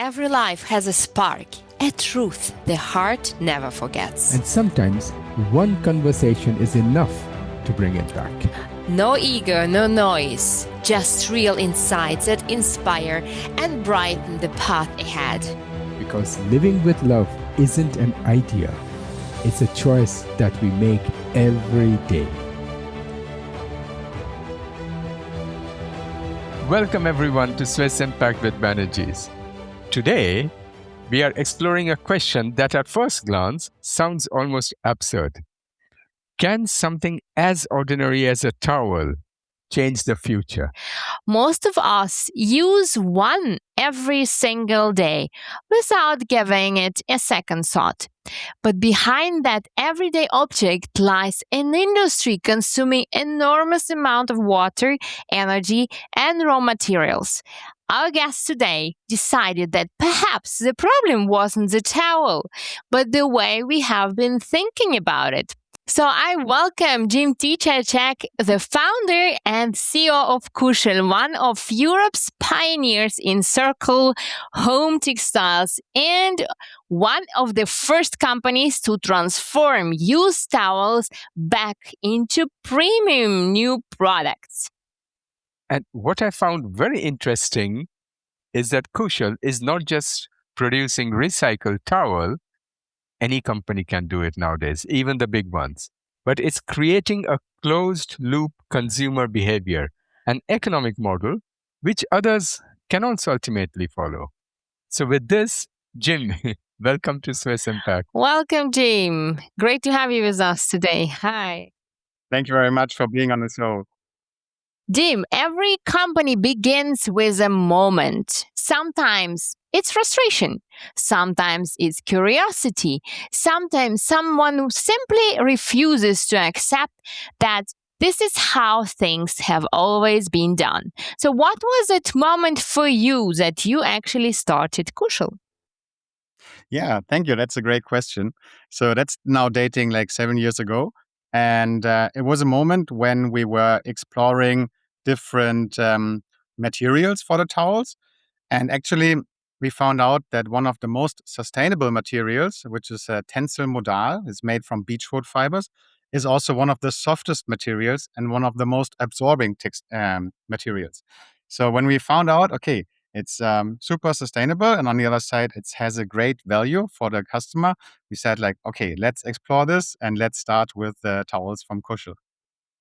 Every life has a spark, a truth the heart never forgets. And sometimes one conversation is enough to bring it back. No ego, no noise, just real insights that inspire and brighten the path ahead. Because living with love isn't an idea, it's a choice that we make every day. Welcome everyone to Swiss Impact with Banerjees. Today, we are exploring a question that at first glance sounds almost absurd. Can something as ordinary as a towel change the future? Most of us use one every single day without giving it a second thought. But behind that everyday object lies an industry consuming enormous amount of water, energy, and raw materials. Our guest today decided that perhaps the problem wasn't the towel, but the way we have been thinking about it. So I welcome Jim Tichatschek, the founder and CEO of Kushel, one of Europe's pioneers in circular home textiles and one of the first companies to transform used towels back into premium new products. And what I found very interesting is that Kushel is not just producing recycled towel. Any company can do it nowadays, even the big ones. But it's creating a closed loop consumer behavior, an economic model, which others can also ultimately follow. So with this, Jim, welcome to Swiss Impact. Welcome, Jim. Great to have you with us today. Hi. Thank you very much for being on the show. Jim, every company begins with a moment. Sometimes it's frustration. Sometimes it's curiosity. Sometimes someone who simply refuses to accept that this is how things have always been done. So what was that moment for you that you actually started Kushel? Yeah, thank you. That's a great question. So that's now dating like 7 years ago. And it was a moment when we were exploring different materials for the towels. And actually, we found out that one of the most sustainable materials, which is tensile modal, is made from beechwood fibers, is also one of the softest materials and one of the most absorbing materials. So when we found out, okay, it's super sustainable, and on the other side, it has a great value for the customer, we said like, okay, let's explore this and let's start with the towels from Kushel.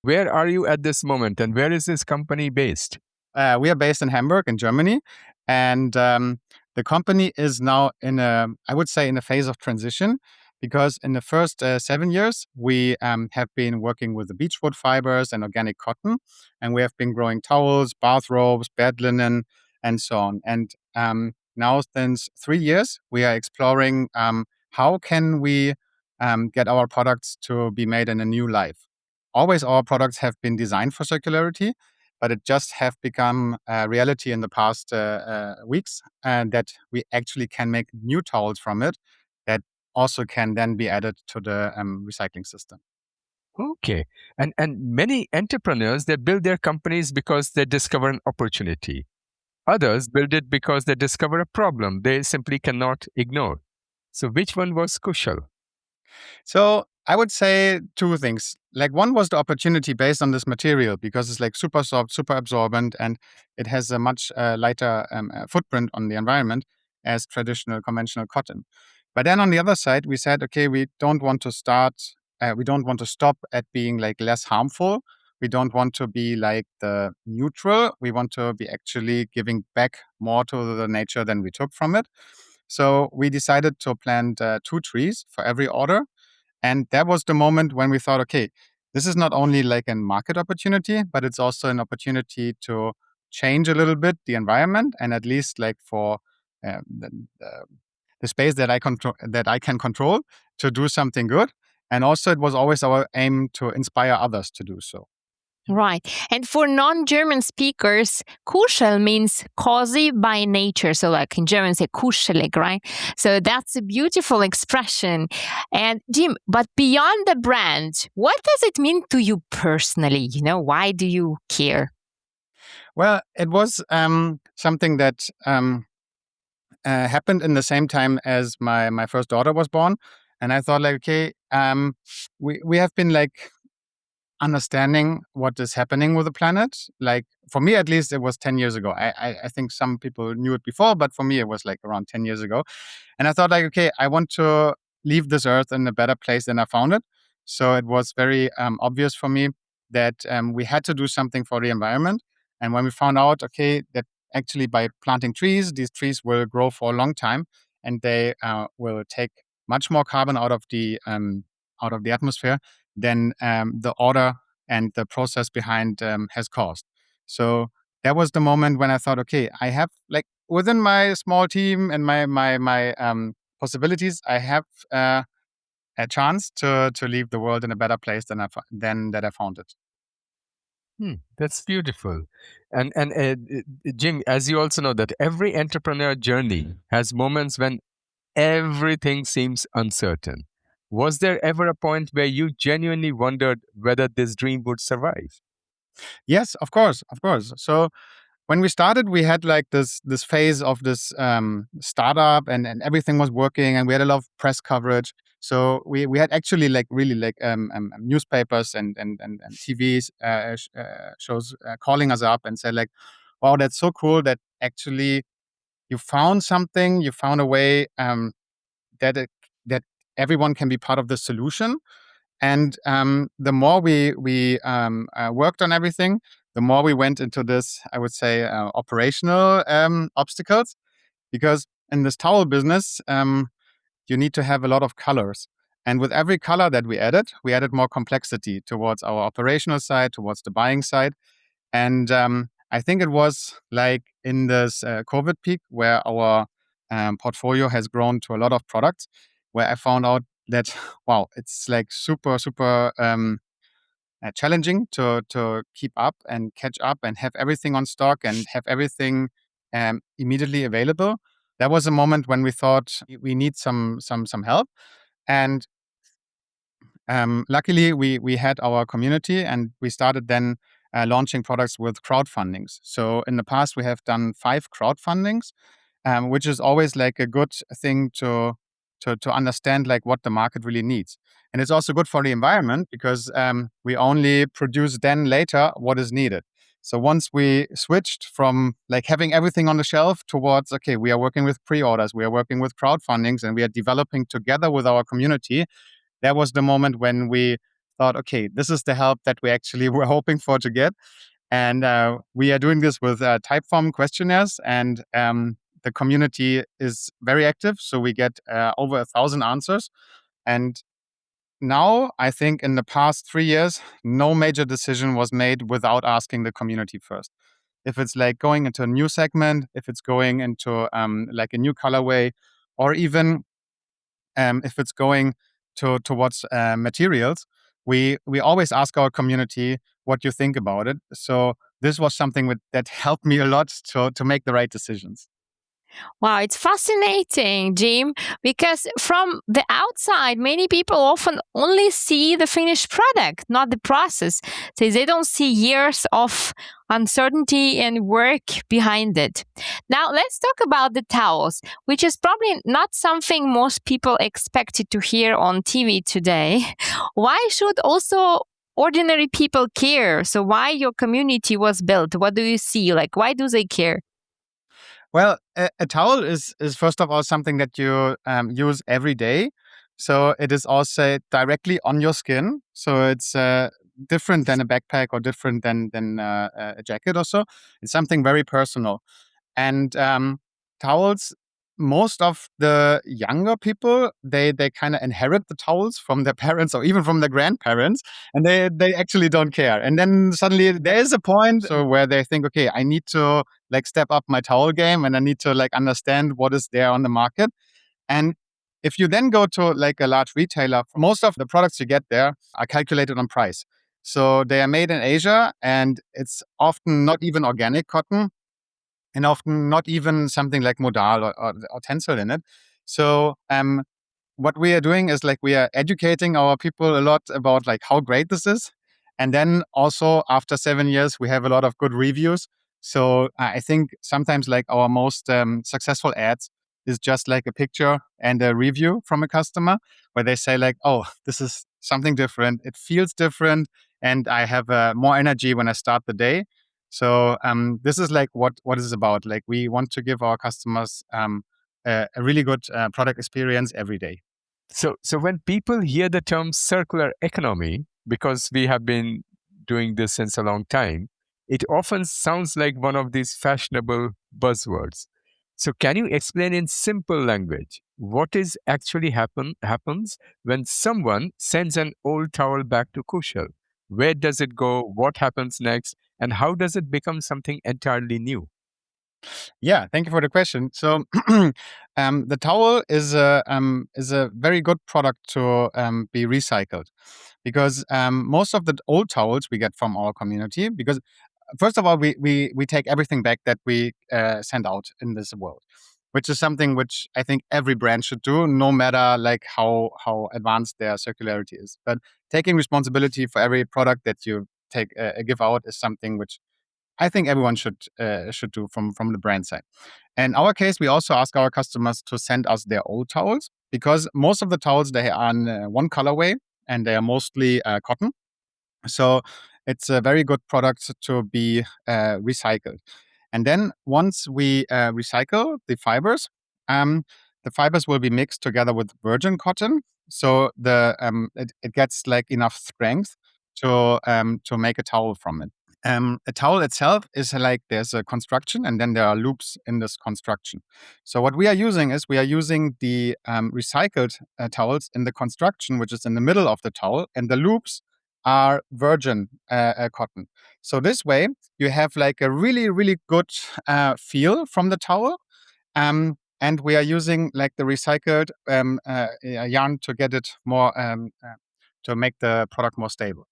Where are you at this moment and where is this company based? We are based in Hamburg, in Germany, and the company is now I would say, in a phase of transition, because in the first 7 years, we have been working with the beechwood fibers and organic cotton, and we have been growing towels, bathrobes, bed linen, and so on. And now, since 3 years, we are exploring how can we get our products to be made in a new life. Always, our products have been designed for circularity, but it just have become a reality in the past weeks, and that we actually can make new towels from it that also can then be added to the recycling system. Okay. And many entrepreneurs, they build their companies because they discover an opportunity. Others build it because they discover a problem they simply cannot ignore. So which one was Kushel? So I would say two things. Like, one was the opportunity based on this material, because it's like super soft, super absorbent, and it has a much lighter footprint on the environment as traditional conventional cotton. But then on the other side, we said, okay, we don't want to stop at being like less harmful. We don't want to be like the neutral. We want to be actually giving back more to the nature than we took from it. So we decided to plant 2 trees for every order. And that was the moment when we thought, okay, this is not only like a market opportunity, but it's also an opportunity to change a little bit the environment, and at least like for uh, the, the the space that I can control, to do something good. And also, it was always our aim to inspire others to do so. Right. And for non-German speakers, Kuschel means cozy by nature. So like in German, say kuschelig, right? So that's a beautiful expression. And Jim, but beyond the brand, what does it mean to you personally? Why do you care? Well, it was something that happened in the same time as my first daughter was born, and I thought like, okay, we have been like understanding what is happening with the planet. Like for me, at least, it was 10 years ago. I think some people knew it before, but for me, it was like around 10 years ago. And I thought like, okay, I want to leave this earth in a better place than I found it. So it was very obvious for me that we had to do something for the environment. And when we found out, okay, that actually by planting trees, these trees will grow for a long time, and they will take much more carbon out of the atmosphere than the order and the process behind has caused. So that was the moment when I thought, okay, I have like within my small team and my possibilities, I have a chance to leave the world in a better place than that I found it. That's beautiful. And Jim, as you also know, that every entrepreneur journey has moments when everything seems uncertain. Was there ever a point where you genuinely wondered whether this dream would survive? Yes, of course, of course. So when we started, we had like this phase of this startup, and everything was working, and we had a lot of press coverage. So we had actually like really like newspapers and TVs shows calling us up and said like, "Wow, that's so cool that actually you found something, you found a way that that everyone can be part of the solution." And the more we worked on everything, the more we went into this, I would say, operational obstacles. Because in this towel business, you need to have a lot of colors. And with every color that we added more complexity towards our operational side, towards the buying side. And I think it was like in this COVID peak where our portfolio has grown to a lot of products, where I found out that, wow, it's like super, super challenging to keep up and catch up and have everything on stock and have everything immediately available. That was a moment when we thought we need some help. And luckily, we had our community, and we started then launching products with crowdfundings. So in the past, we have done 5 crowdfundings, which is always like a good thing to understand like what the market really needs. And it's also good for the environment because we only produce then later what is needed. So once we switched from like having everything on the shelf towards, okay, we are working with pre-orders, we are working with crowdfundings, and we are developing together with our community, that was the moment when we thought, okay, this is the help that we actually were hoping for to get. And we are doing this with typeform questionnaires, and the community is very active. So we get over 1,000 answers. And now, I think in the past 3 years, no major decision was made without asking the community first. If it's like going into a new segment, if it's going into like a new colorway, or even if it's going towards materials, we always ask our community what you think about it. So this was something that helped me a lot to make the right decisions. Wow, it's fascinating, Jim, because from the outside, many people often only see the finished product, not the process. So they don't see years of uncertainty and work behind it. Now, let's talk about the towels, which is probably not something most people expected to hear on TV today. Why should also ordinary people care? So, why your community was built? What do you see? Like, why do they care? Well, a towel is first of all something that you use every day. So it is also directly on your skin. So it's different than a backpack or different than a jacket or so. It's something very personal. And towels, most of the younger people, they kind of inherit the towels from their parents or even from their grandparents, and they actually don't care. And then suddenly there is a point so where they think, okay, I need to like step up my towel game, and I need to like understand what is there on the market. And if you then go to like a large retailer, most of the products you get there are calculated on price. So they are made in Asia, and it's often not even organic cotton, and often not even something like modal or tensile in it. So what we are doing is like we are educating our people a lot about like how great this is. And then also after 7 years, we have a lot of good reviews. So I think sometimes like our most successful ads is just like a picture and a review from a customer where they say like, oh, this is something different. It feels different, and I have more energy when I start the day. So this is like what is about. Like we want to give our customers a really good product experience every day. So when people hear the term circular economy, because we have been doing this since a long time, it often sounds like one of these fashionable buzzwords. So can you explain in simple language what is actually happens when someone sends an old towel back to Kushal? Where does it go? What happens next? And how does it become something entirely new? Yeah, thank you for the question. So, the towel is a very good product to be recycled because most of the old towels we get from our community. Because first of all, we take everything back that we send out in this world, which is something which I think every brand should do, no matter like how advanced their circularity is. But taking responsibility for every product that you take give out is something which I think everyone should do from the brand side. In our case, we also ask our customers to send us their old towels because most of the towels they are in one colorway and they are mostly cotton. So it's a very good product to be recycled. And then once we recycle um, the fibers will be mixed together with virgin cotton. So it gets like enough strength to make a towel from it. A towel itself is like there's a construction and then there are loops in this construction. So what we are using is we are using the recycled towels in the construction, which is in the middle of the towel, and the loops are virgin cotton. So this way you have like a really, really good feel from the towel. And we are using like the recycled yarn to get it more to make the product more stable.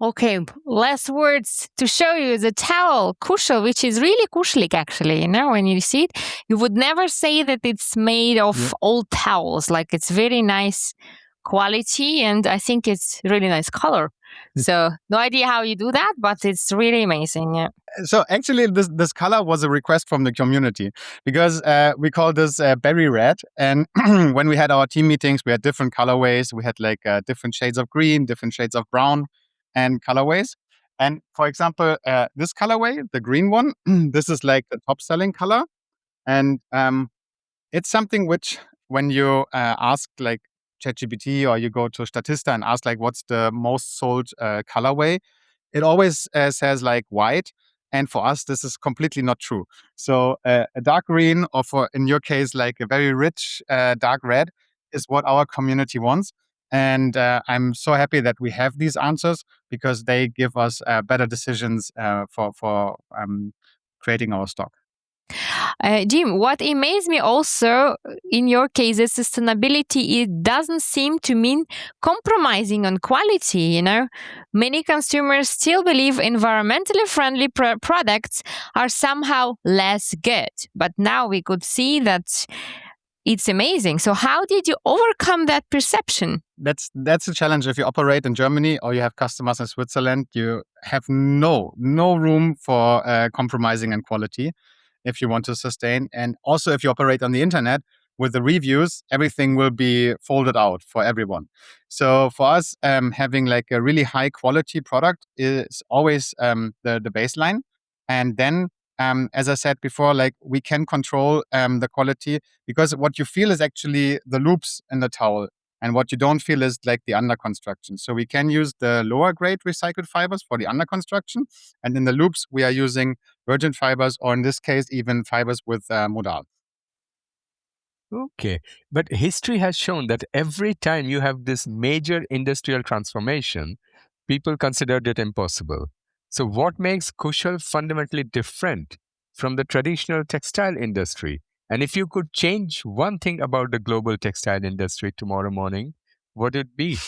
Okay, less words to show you the towel, kushel, which is really kushlik actually. You know, when you see it, you would never say that it's made of old towels. Like it's very nice quality, and I think it's really nice color. So no idea how you do that, but it's really amazing. Yeah. So actually, this color was a request from the community because we call this berry red. And when we had our team meetings, we had different colorways. We had like different shades of green, different shades of brown, and colorways. And for example, this colorway, the green one, this is like the top selling color, and it's something which when you ask like ChatGPT or you go to Statista and ask like what's the most sold colorway, it always says like white. And for us, this is completely not true. So a dark green, or for in your case, like a very rich dark red, is what our community wants. And I'm so happy that we have these answers because they give us better decisions for creating our stock. Jim, what amazed me also in your case is sustainability. It doesn't seem to mean compromising on quality. You know, many consumers still believe environmentally friendly products are somehow less good. But now we could see that it's amazing. So, how did you overcome that perception? That's a challenge. If you operate in Germany or you have customers in Switzerland, you have no room for compromising in quality if you want to sustain. And also, if you operate on the internet with the reviews, everything will be folded out for everyone. So for us, having like a really high quality product is always the baseline, and then. As I said before, like we can control the quality because what you feel is actually the loops in the towel, and what you don't feel is like the under construction. So we can use the lower grade recycled fibers for the under construction. And in the loops, we are using virgin fibers, or in this case, even fibers with modal. Okay. But history has shown that every time you have this major industrial transformation, people considered it impossible. So, what makes Kushal fundamentally different from the traditional textile industry? And if you could change one thing about the global textile industry tomorrow morning, what would it be?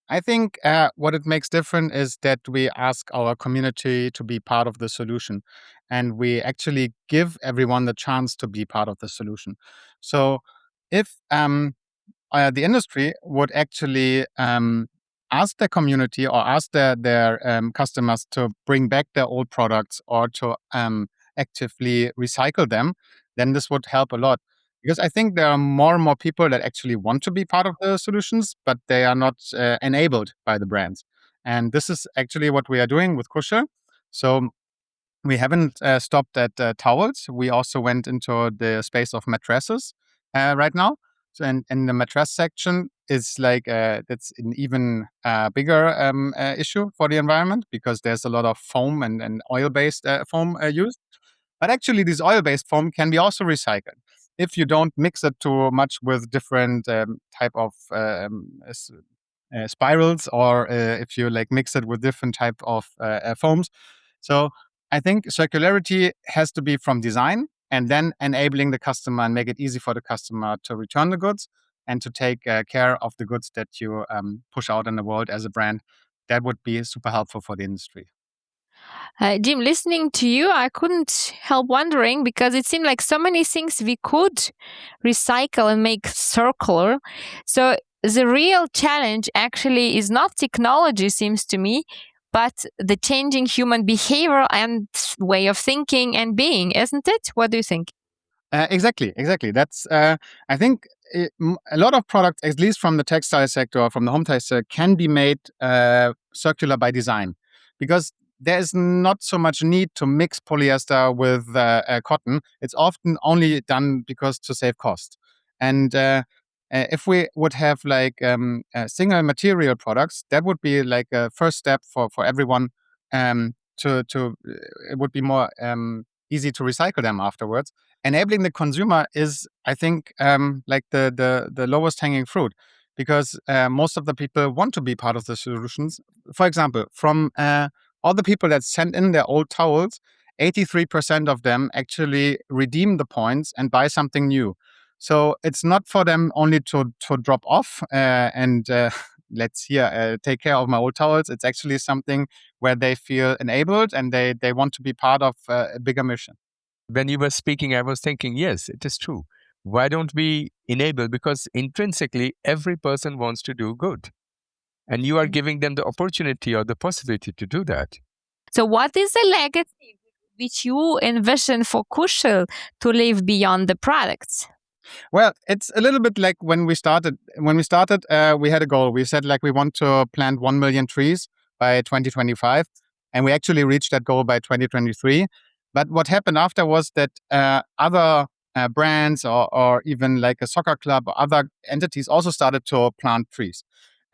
I think what it makes different is that we ask our community to be part of the solution, and we actually give everyone the chance to be part of the solution. So if the industry would actually ask their community or ask their customers to bring back their old products or to actively recycle them, then this would help a lot. Because I think there are more and more people that actually want to be part of the solutions, but they are not enabled by the brands. And this is actually what we are doing with Kushel. So we haven't stopped at towels. We also went into the space of mattresses right now. So, and the mattress section is like that's an even bigger issue for the environment because there's a lot of foam and oil-based foam used. But actually, this oil-based foam can be also recycled if you don't mix it too much with different type of spirals, or if you like mix it with different type of foams. So I think circularity has to be from design and then enabling the customer and make it easy for the customer to return the goods and to take care of the goods that you push out in the world as a brand. That would be super helpful for the industry. Jim, listening to you, I couldn't help wondering because it seemed like so many things we could recycle and make circular. So the real challenge actually is not technology, seems to me, but the changing human behavior and way of thinking and being, isn't it? What do you think? Exactly. That's I think a lot of products, at least from the textile sector or from the home textile, can be made circular by design, because there is not so much need to mix polyester with cotton. It's often only done because to save cost. And if we would have like single material products, that would be like a first step for everyone. To It would be more easy to recycle them afterwards. Enabling the consumer is, I think, like the lowest hanging fruit, because most of the people want to be part of the solutions. For example, from all the people that sent in their old towels, 83% of them actually redeem the points and buy something new. So it's not for them only to drop off and let's here take care of my old towels. It's actually something where they feel enabled and they want to be part of a bigger mission. When you were speaking, I was thinking, yes, it is true. Why don't we enable? Because intrinsically, every person wants to do good. And you are giving them the opportunity or the possibility to do that. So, what is the legacy which you envision for Kushel to live beyond the products? Well, it's a little bit like when we started. When we started, we had a goal. We said like we want to plant 1 million trees by 2025, and we actually reached that goal by 2023. But what happened after was that other brands or even like a soccer club or other entities also started to plant trees.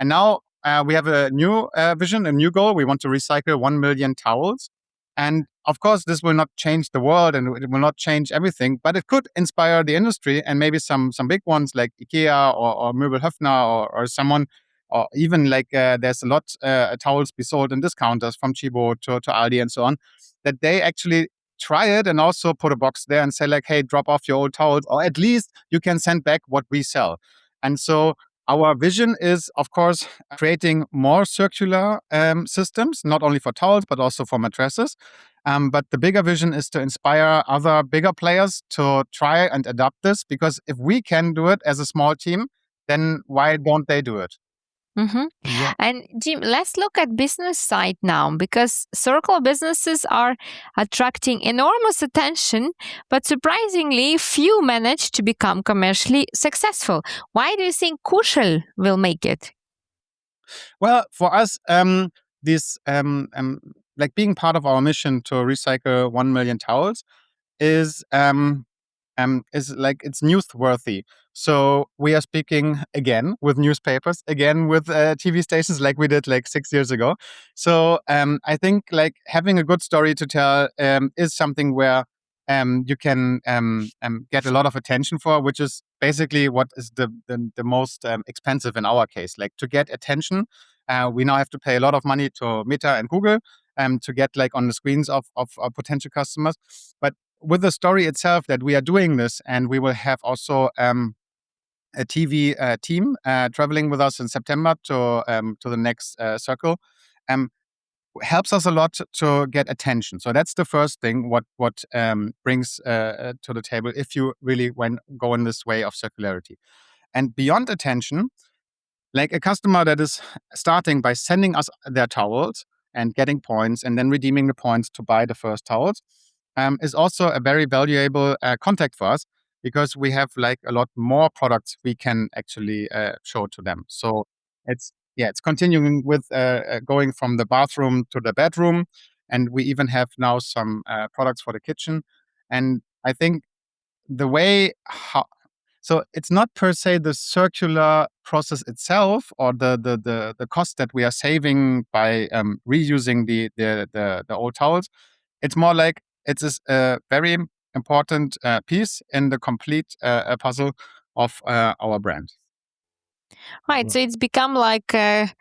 And now we have a new vision, a new goal. We want to recycle 1 million towels. And of course, this will not change the world and it will not change everything, but it could inspire the industry and maybe some big ones like IKEA or Möbelhöfner or someone, or even like there's a lot towels be sold in discounters from Chibo to Aldi and so on, that they actually try it and also put a box there and say like, hey, drop off your old towels, or at least you can send back what we sell. And so our vision is, of course, creating more circular systems, not only for towels, but also for mattresses. But the bigger vision is to inspire other bigger players to try and adopt this, because if we can do it as a small team, then why don't they do it? Mm-hmm. Yeah. And Jim, let's look at business side now, because circle businesses are attracting enormous attention, but surprisingly few manage to become commercially successful. Why do you think Kushel will make it? Well, for us, this like being part of our mission to recycle 1 million towels is like it's newsworthy. So we are speaking again with newspapers, again with TV stations, like we did like 6 years ago. So I think like having a good story to tell is something where you can get a lot of attention for, which is basically what is the most expensive in our case. Like to get attention, we now have to pay a lot of money to Meta and Google to get like on the screens of our potential customers. But with the story itself that we are doing this, and we will have also a TV team traveling with us in September to the next circle, um, helps us a lot to get attention. So that's the first thing. What brings to the table if you really go in this way of circularity, and beyond attention, like a customer that is starting by sending us their towels and getting points and then redeeming the points to buy the first towels. is also a very valuable contact for us, because we have like a lot more products we can actually show to them. So it's continuing with going from the bathroom to the bedroom, and we even have now some products for the kitchen. And I think the way how so it's not per se the circular process itself, or the cost that we are saving by reusing the old towels. It's more like it's a very important piece in the complete puzzle of our brand. Right. So it's become like a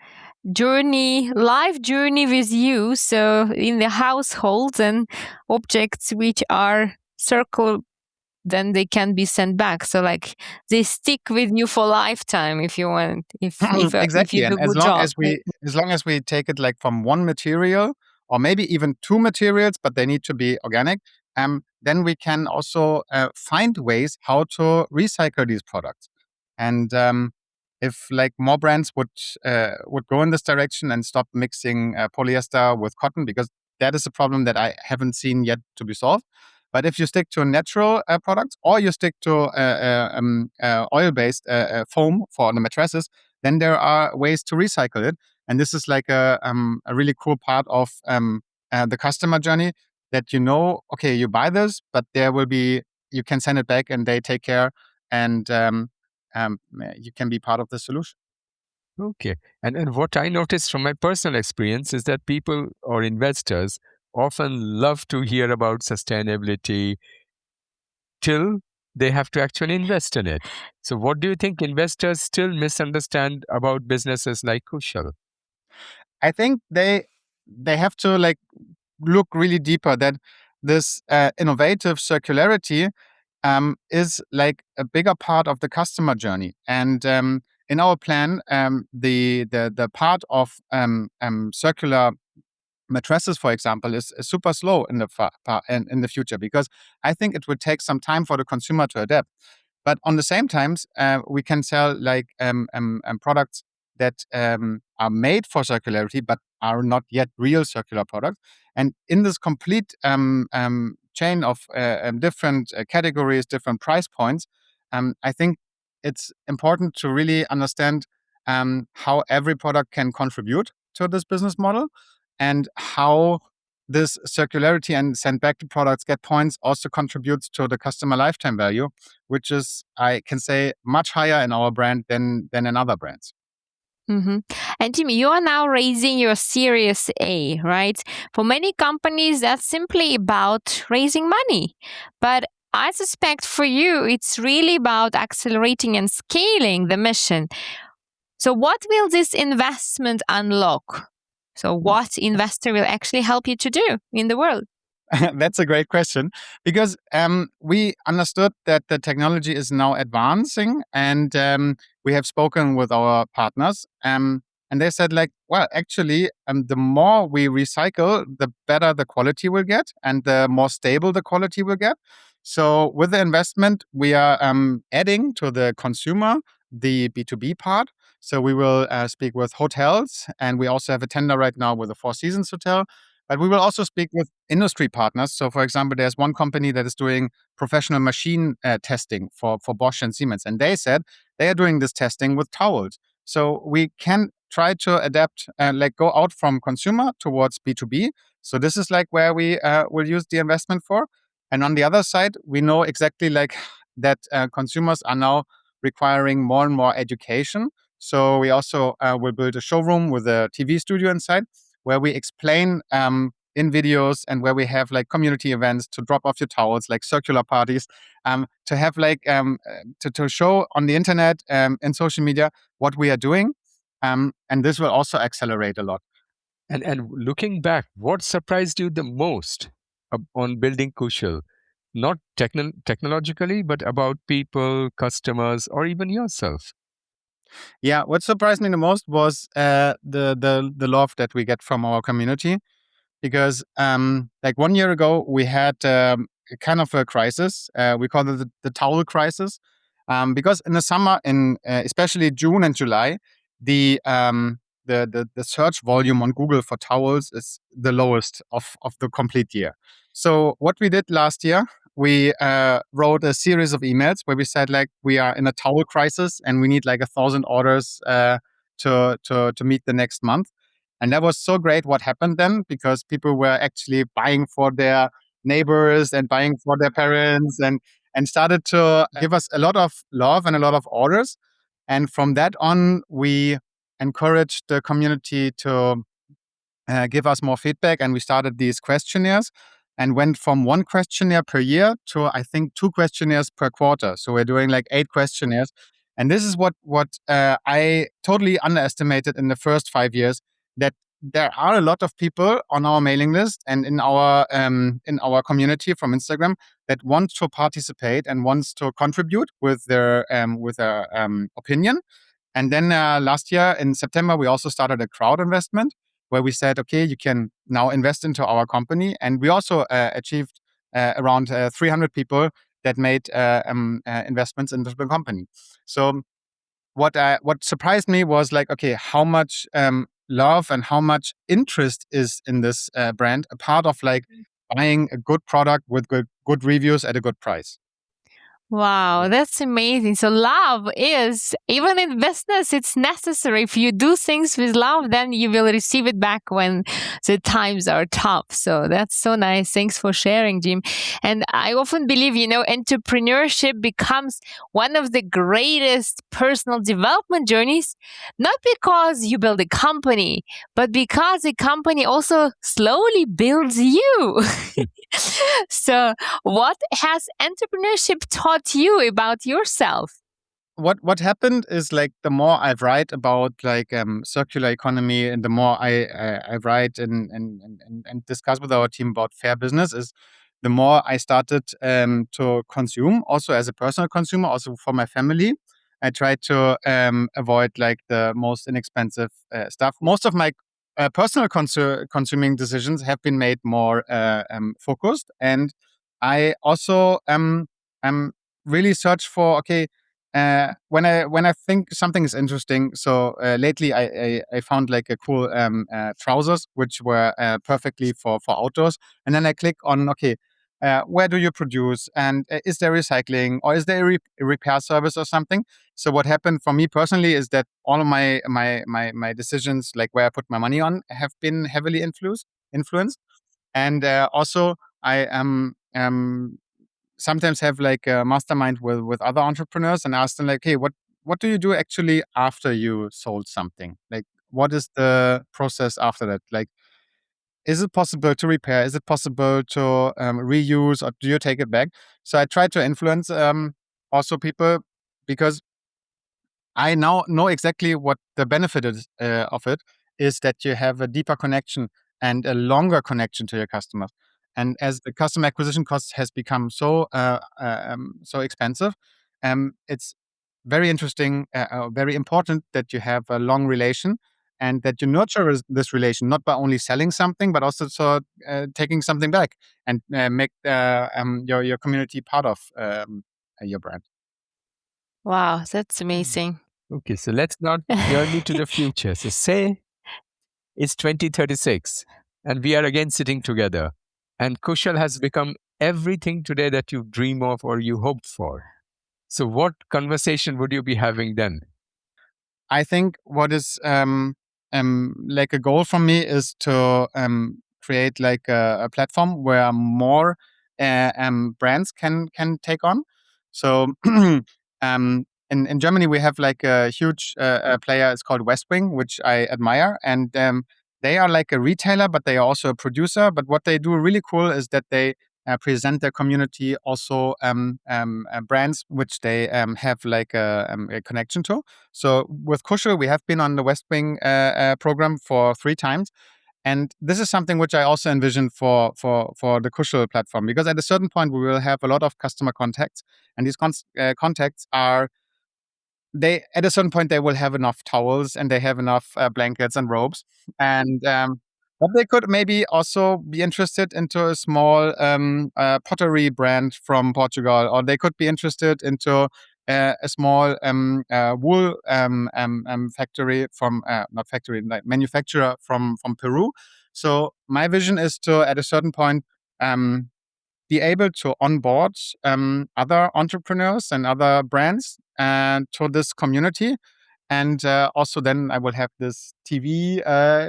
life journey with you. So in the households and objects which are circle, then they can be sent back. So like they stick with you for lifetime if you want, if you Exactly. do And a good job. as long as we take it like from one material, or maybe even two materials, but they need to be organic, then we can also find ways how to recycle these products. And if like more brands would go in this direction and stop mixing polyester with cotton, because that is a problem that I haven't seen yet to be solved. But if you stick to natural products, or you stick to oil-based foam for the mattresses, then there are ways to recycle it. And this is like a really cool part of the customer journey, that okay, you buy this, but you can send it back and they take care, and you can be part of the solution. Okay. And what I noticed from my personal experience is that people or investors often love to hear about sustainability till they have to actually invest in it. So, what do you think investors still misunderstand about businesses like Kushal? I think they have to like look really deeper, that this innovative circularity is like a bigger part of the customer journey. And in our plan, the part of circular mattresses, for example, is super slow in in the future, because I think it would take some time for the consumer to adapt. But on the same times, we can sell like products that are made for circularity, but are not yet real circular products. And in this complete chain of different categories, different price points, I think it's important to really understand how every product can contribute to this business model, and how this circularity and send back to products, get points, also contributes to the customer lifetime value, which is, I can say, much higher in our brand than in other brands. hmm And Jimmy, you are now raising your Series A, right? For many companies, that's simply about raising money. But I suspect for you, it's really about accelerating and scaling the mission. So, what will this investment unlock? So, what investor will actually help you to do in the world? That's a great question, because we understood that the technology is now advancing, and we have spoken with our partners, and they said like, well, actually, the more we recycle, the better the quality will get, and the more stable the quality will get. So with the investment, we are adding to the consumer the B2B part. So we will speak with hotels, and we also have a tender right now with the Four Seasons Hotel. But we will also speak with industry partners. So, for example, there's one company that is doing professional machine testing for Bosch and Siemens. And they said they are doing this testing with towels. So we can try to adapt, like go out from consumer towards B2B. So this is like where we will use the investment for. And on the other side, we know exactly like that consumers are now requiring more and more education. So we also will build a showroom with a TV studio inside, where we explain in videos, and where we have like community events to drop off your towels, like circular parties, to have like to show on the internet and social media what we are doing. And this will also accelerate a lot. And looking back, what surprised you the most on building Kushal? Not technologically, but about people, customers, or even yourself. Yeah, what surprised me the most was the love that we get from our community, because like 1 year ago we had a kind of a crisis. We call it the towel crisis, because in the summer, in especially June and July, the search volume on Google for towels is the lowest of the complete year. So what we did last year, we wrote a series of emails where we said like we are in a towel crisis and we need like 1,000 orders to meet the next month. And that was so great what happened then, because people were actually buying for their neighbors and buying for their parents and started to give us a lot of love and a lot of orders. And from that on, we encouraged the community to give us more feedback. And we started these questionnaires and went from one questionnaire per year to, I think, 2 questionnaires per quarter. So we're doing like 8 questionnaires. And this is what I totally underestimated in the first 5 years, that there are a lot of people on our mailing list and in our community from Instagram that want to participate and wants to contribute with their opinion. And then last year in September, we also started a crowd investment where we said, okay, you can now invest into our company. And we also achieved around 300 people that made investments into the company. So what surprised me was like, okay, how much love and how much interest is in this brand, a part of like buying a good product with good reviews at a good price. Wow, that's amazing. So love is, even in business, it's necessary. If you do things with love, then you will receive it back when the times are tough. So that's so nice. Thanks for sharing, Jim. And I often believe, entrepreneurship becomes one of the greatest personal development journeys, not because you build a company, but because a company also slowly builds you. So what has entrepreneurship taught you about yourself? What happened is like the more I write about like circular economy and the more I write and discuss with our team about fair business, is the more I started to consume also as a personal consumer, also for my family. I try to avoid like the most inexpensive stuff. Most of my personal consuming decisions have been made more focused, and I also really search for, okay, when I think something is interesting. So lately I found like a cool trousers which were perfectly for outdoors, and then I click on, okay, where do you produce, and is there recycling, or is there a repair service or something? So what happened for me personally is that all of my decisions, like where I put my money on, have been heavily influenced. And also I am sometimes have like a mastermind with other entrepreneurs and ask them like, hey, what do you do actually after you sold something? Like, what is the process after that? Like, is it possible to repair? Is it possible to reuse, or do you take it back? So I try to influence also people, because I now know exactly what the benefit is of it, is that you have a deeper connection and a longer connection to your customers. And as the customer acquisition cost has become so expensive, it's very interesting, very important that you have a long relation and that you nurture this relation, not by only selling something, but also taking something back and make your community part of your brand. Wow, that's amazing. Okay, so let's now journey to the future. So say it's 2036 and we are again sitting together, and Kushal has become everything today that you dream of or you hoped for. So what conversation would you be having then? I think what is like a goal for me is to create like a platform where more brands can take on. So in Germany we have like a huge player. It's called Westwing, which I admire, and they are like a retailer, but they are also a producer. But what they do really cool is that they present their community also brands which they have like a connection to. So with Kushel, we have been on the West Wing program for 3 times. And this is something which I also envision for the Kushel platform, because at a certain point we will have a lot of customer contacts, and these contacts are, they at a certain point they will have enough towels and they have enough blankets and robes, and but they could maybe also be interested into a small pottery brand from Portugal, or they could be interested into a small wool factory from not factory, like manufacturer from Peru. So my vision is to, at a certain point, be able to onboard other entrepreneurs and other brands to this community. And also then I will have this TV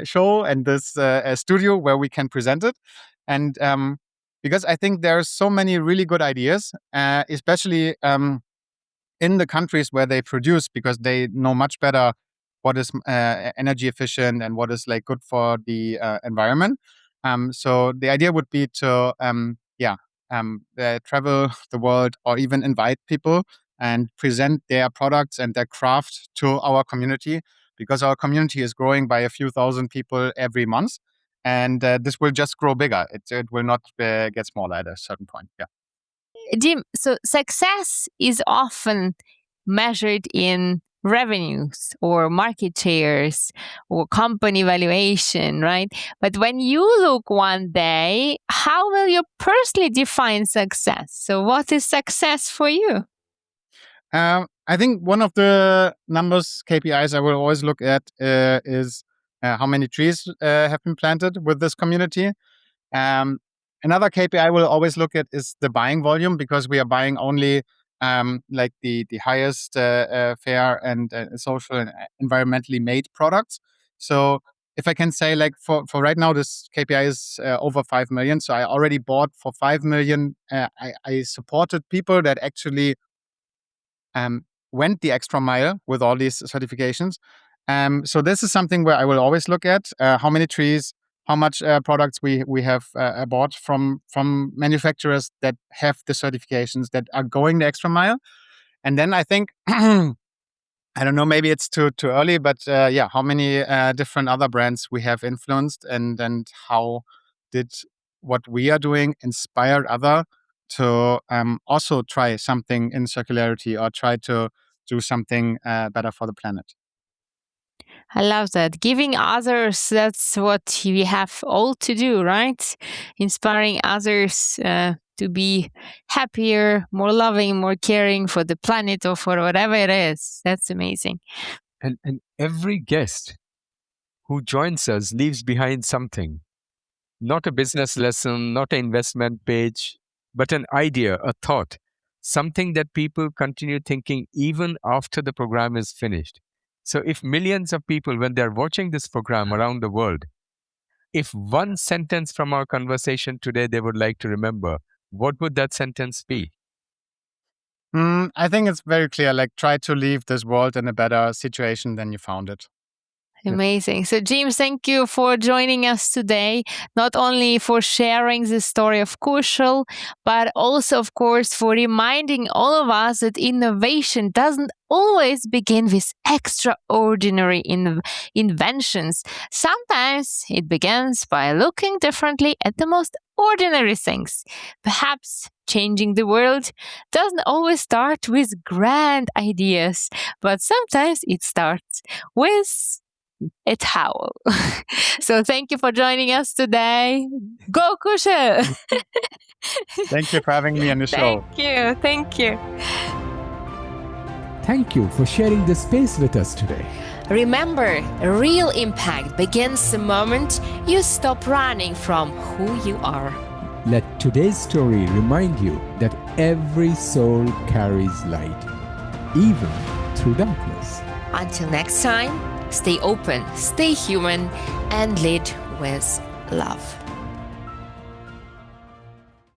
show and this studio where we can present it. And because I think there are so many really good ideas, especially in the countries where they produce, because they know much better what is energy efficient and what is like good for the environment. So the idea would be to travel the world or even invite people and present their products and their craft to our community, because our community is growing by a few thousand people every month, and this will just grow bigger. It will not get smaller at a certain point. Yeah. Jim, so success is often measured in revenues or market shares or company valuation, right? But when you look one day, how will you personally define success? So, what is success for you? I think one of the numbers KPIs I will always look at is how many trees have been planted with this community. Um, Another KPI I will always look at is the buying volume, because we are buying only like the highest fair and social and environmentally made products. So if I can say, like for right now, this KPI is over 5 million. So I already bought for 5 million. I supported people that actually went the extra mile with all these certifications. So this is something where I will always look at how many trees, how much products we have bought from manufacturers that have the certifications that are going the extra mile. And then I think I don't know, maybe it's too early, but how many different other brands we have influenced, and how did what we are doing inspire other to also try something in circularity or try to do something better for the planet. I love that. Giving others, that's what we have all to do, right? Inspiring others to be happier, more loving, more caring for the planet or for whatever it is. That's amazing. And every guest who joins us leaves behind something. Not a business lesson, not an investment page, but an idea, a thought, something that people continue thinking even after the program is finished. So, if millions of people, when they're watching this program around the world, if one sentence from our conversation today they would like to remember, what would that sentence be? I think it's very clear, like try to leave this world in a better situation than you found it. Amazing. So, Jim, thank you for joining us today, not only for sharing the story of Kushel, but also, of course, for reminding all of us that innovation doesn't always begin with extraordinary inventions. Sometimes it begins by looking differently at the most ordinary things. Perhaps changing the world doesn't always start with grand ideas, but sometimes it starts with a towel. So thank you for joining us today. Go Kushel! Thank you for having me on the show. Thank you. Thank you. Thank you for sharing this space with us today. Remember, real impact begins the moment you stop running from who you are. Let today's story remind you that every soul carries light, even through darkness. Until next time, stay open, stay human, and lead with love.